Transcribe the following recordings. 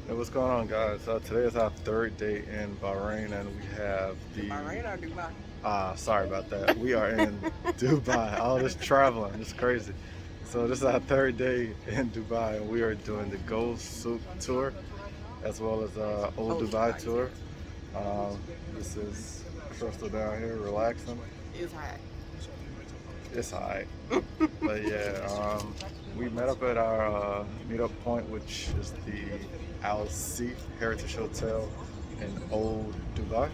Hey, what's going on, guys? Today is our third day in Bahrain, and we have the. Bahrain or Dubai? Sorry about that. We are in Dubai. All this traveling, it's crazy. So this is our third day in Dubai, and we are doing the Gold Souk tour, as well as Old Dubai tour. This is Crystal down here relaxing. It's hot. It's alright. But yeah, we met up at our meetup point, which is the Al Sea Heritage Hotel in Old Dubai.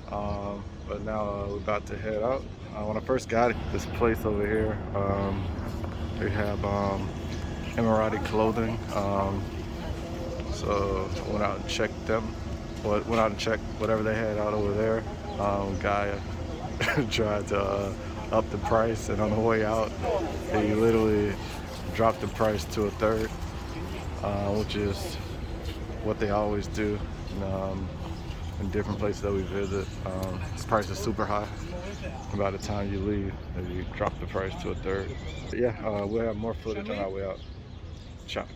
But now we're about to head out. When I first got this place over here, they have Emirati clothing. So I went out and checked them. Well, went out and checked whatever they had out over there. Guy tried to up the price, and on the way out they literally dropped the price to a third, which is what they always do in different places that we visit. The price is super high. By the time you leave, they drop the price to a third. But yeah, we'll have more footage on our way out. Ciao.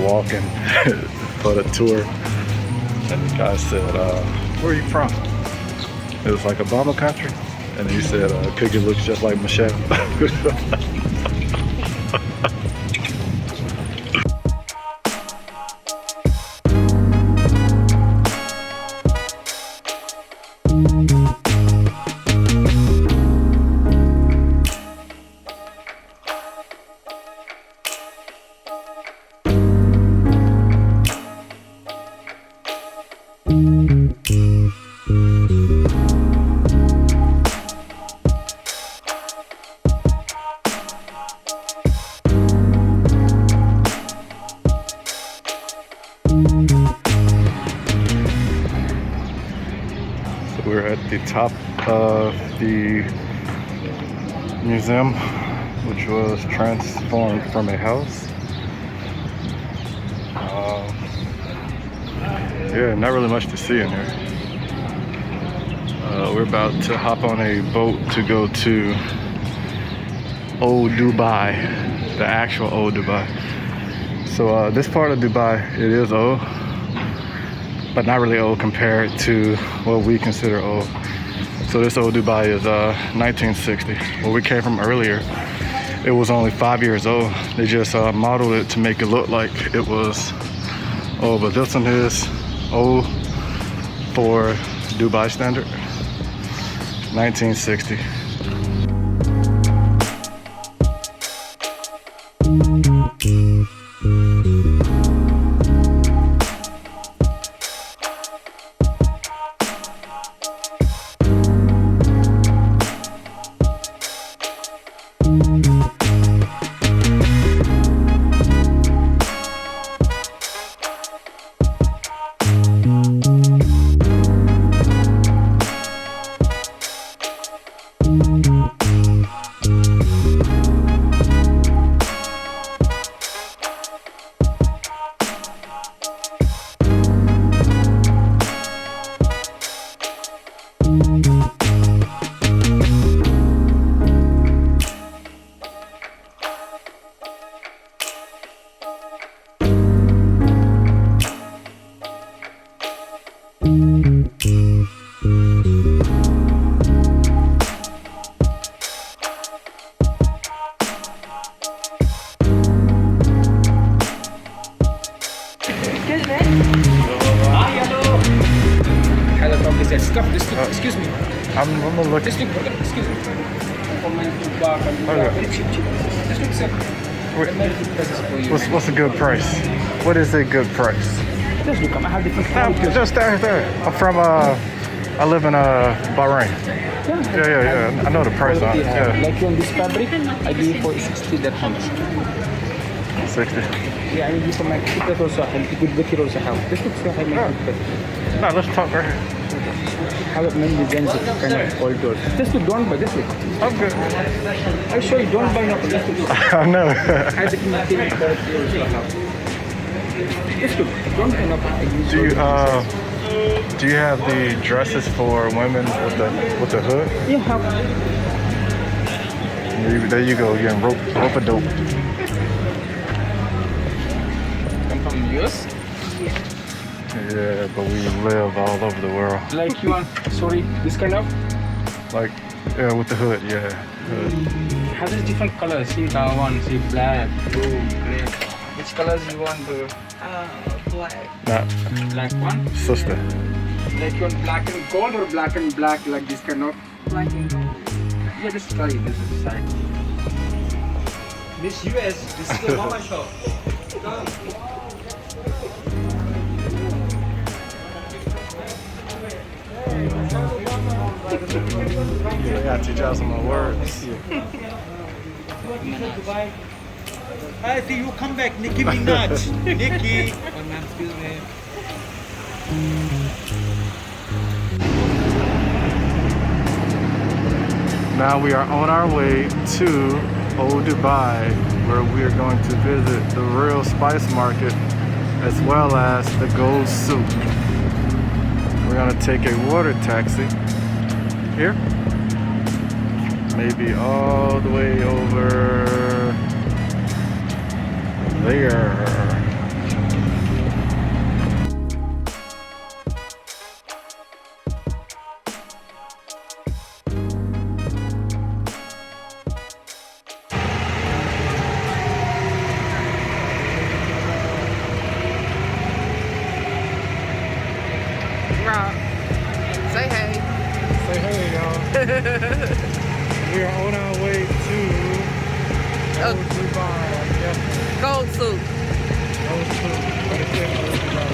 Walking for the tour, and the guy said, where are you from? It was like Obama country, and he said, Piggy looks just like Michelle. We're at the top of the museum, which was transformed from a house. Yeah, not really much to see in here. We're about to hop on a boat to go to Old Dubai, the actual Old Dubai. So this part of Dubai, it is old, but not really old compared to what we consider old. So this Old Dubai is 1960. Where we came from earlier, it was only 5 years old. They just modeled it to make it look like it was old, but this one is old for Dubai standard, 1960. Excuse me. I'm gonna look. Excuse me. What's a good price? What is a good price? Just look, I have different Just there. I'm from I live in Bahrain. Yeah. I know the price on it. Yeah. Like on this fabric, I give you for 60 dirhams. 60. Yeah, I give you my ticket also. I good better also have. This looks like I make good better. No, let's talk right here. Have many designs of kind of alter. Just look, don't buy. Just look. I'm good. I show you, don't buy nothing. Just look. I know. I think material quality also have. Just look, don't buy nothing. Do you have the dresses for women with the hood? Yeah, have. There you go again, rope a dope. Come from US? Yeah, but we live all over the world. Like you want, sorry, this kind of? Like, yeah, with the hood, yeah. Hood. Has different colors. See that one, see black, blue, gray. Which colors you want? Black. Not Black one? sister. Like you want black and gold or black and black, like this kind of? Black and gold. Yeah, just try this side. Miss US, this is the mama shop. Yeah, I gotta teach y'all some more words. I see you come back, Nicki Minaj. Nicki. Oh man, excuse me. Now we are on our way to Old Dubai, where we are going to visit the real spice market as well as the gold soup. We're gonna take a water taxi here, maybe all the way over there. Rob, say hey. Say hey, y'all. We are on our way to Old Dubai, I guess. Gold soup. Gold soup. But it's in Old Dubai.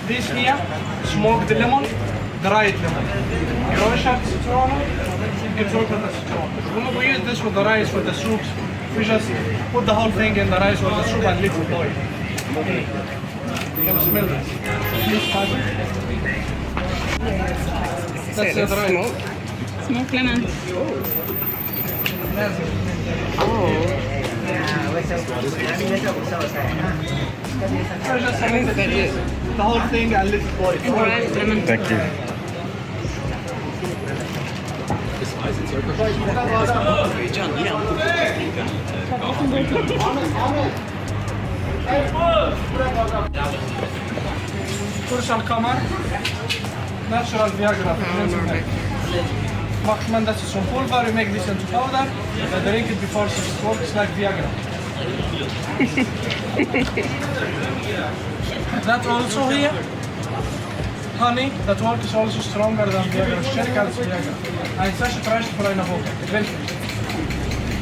This here, smoked lemon, dried lemon. Crushed citron, you can work with the citron. When we use this with the rice, with the soups, we just put the whole thing in the rice with the soup and let it boil. You can smell this. That's the dried. Smoke lemon. So just the whole thing and let it boil. Dried lemon. Thank you. Kursh al-Qamar, natural Viagra. Mahman, that's some pulver, you make this into powder, and drink it before 6 o'clock, it's like Viagra. That also here, honey, that work is also stronger than Viagra, check out Viagra. And it's actually trashed for an avoka, eventually.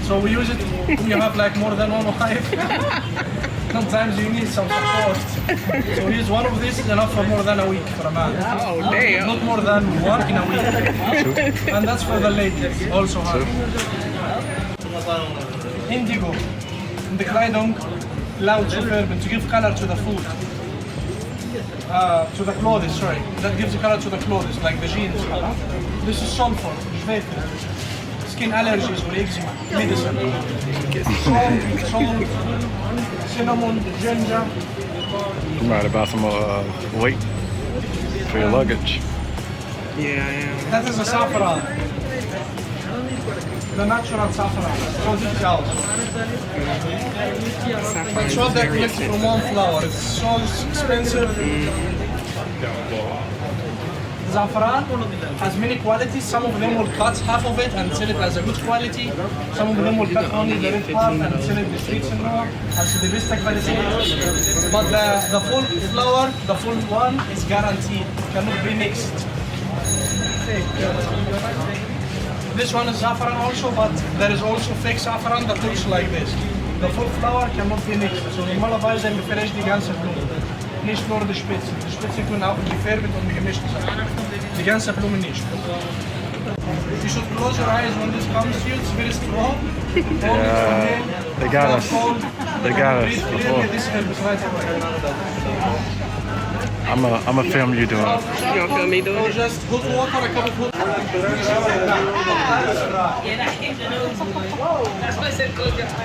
So we use it when you have like more than one wife. Sometimes you need some support. So we use one of these is enough for more than a week for a man. Oh, damn. Not more than one in a week. And that's for the ladies, also hard. Indigo. In the Kleidung, loud superb to give color to the food. To the clothes, sorry. That gives color to the clothes, like the jeans. This is sulfur, schwefel. Skin allergies or eczema, medicine. Salt, cinnamon, ginger. I'm right about some weight. for your luggage. Yeah, I am. That is a saffron. The natural saffron. So this is ours. Saffron It's all is that very mixed from expensive. one flour. It's so expensive. Saffron has many qualities. Some of them will cut half of it and sell it as a good quality. Some of them will cut only the red part and sell it the streets and more as the best quality. But the full flour, the full one, is guaranteed. Cannot be mixed. This one is saffron also, but there is also fake saffron that looks like this. The full flour cannot be mixed. So normalerweise befresh die ganze Blume. Nicht nur die Spitzen. Die Spitzen können auch gefärbt und gemischt sein. Die ganze Blume nicht. You should close your eyes when this comes to you. It's very strong. They got us. They got us before. This helps right away. I'm a film you doing. You don't feel me doing Or it? just hot water, a cup of hot water. That's why I said close your eyes.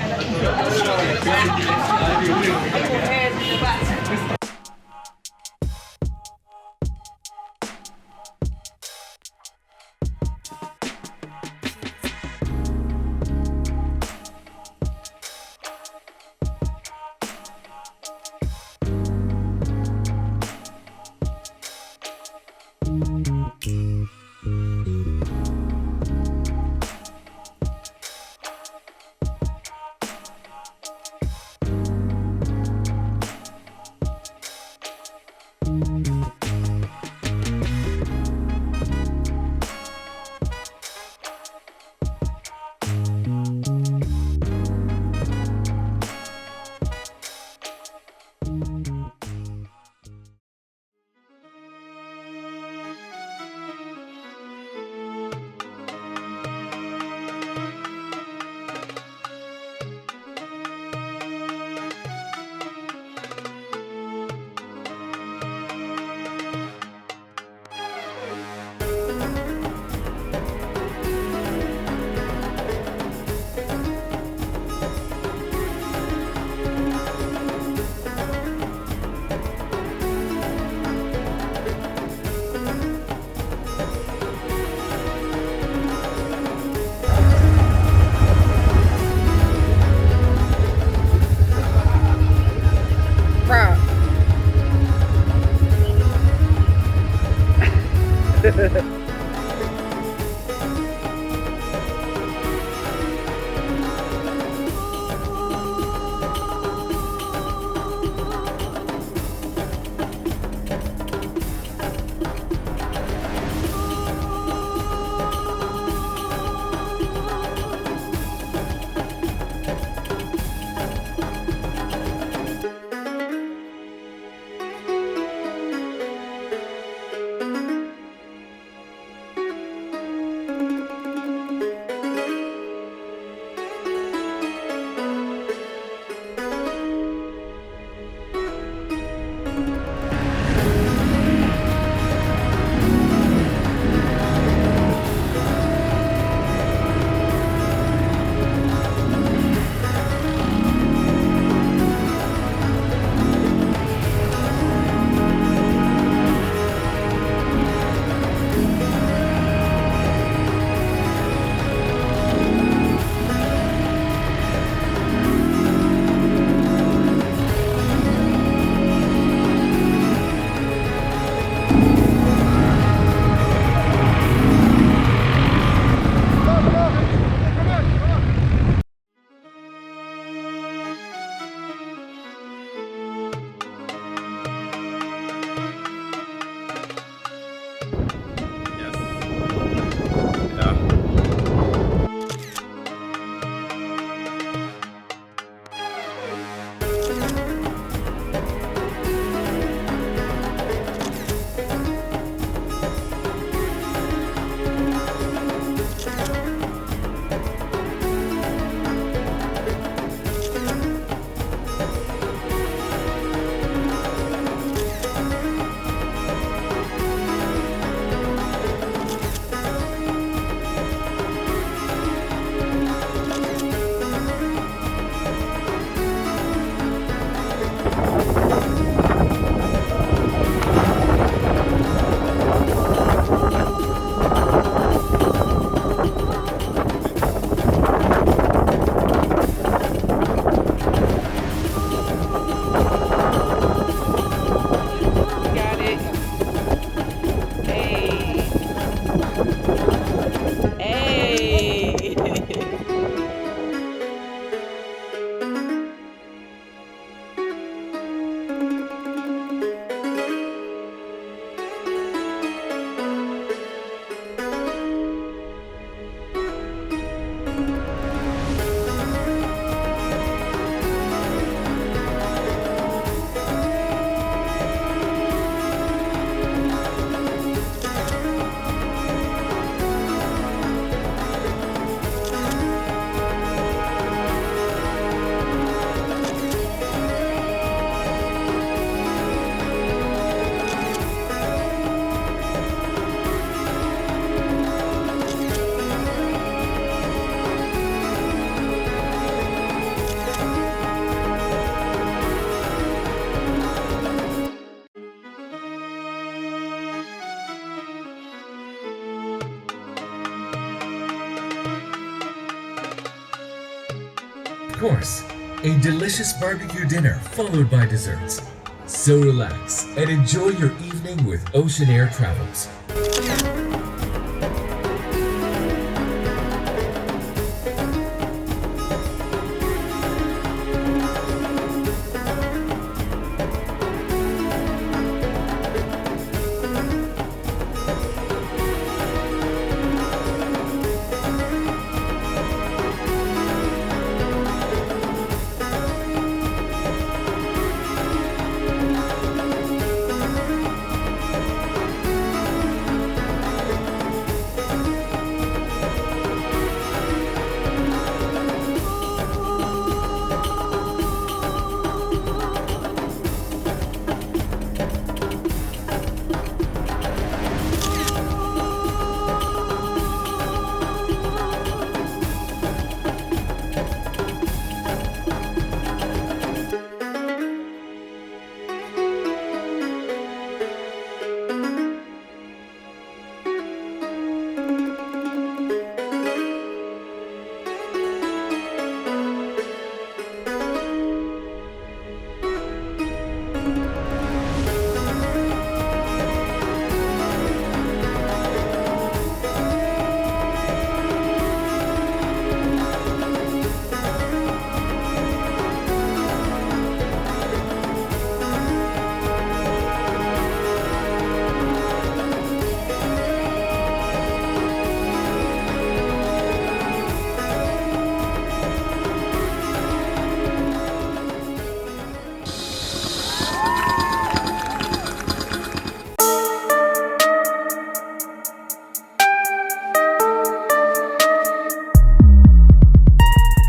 course, a delicious barbecue dinner followed by desserts. So relax and enjoy your evening with Ocean Air Travels.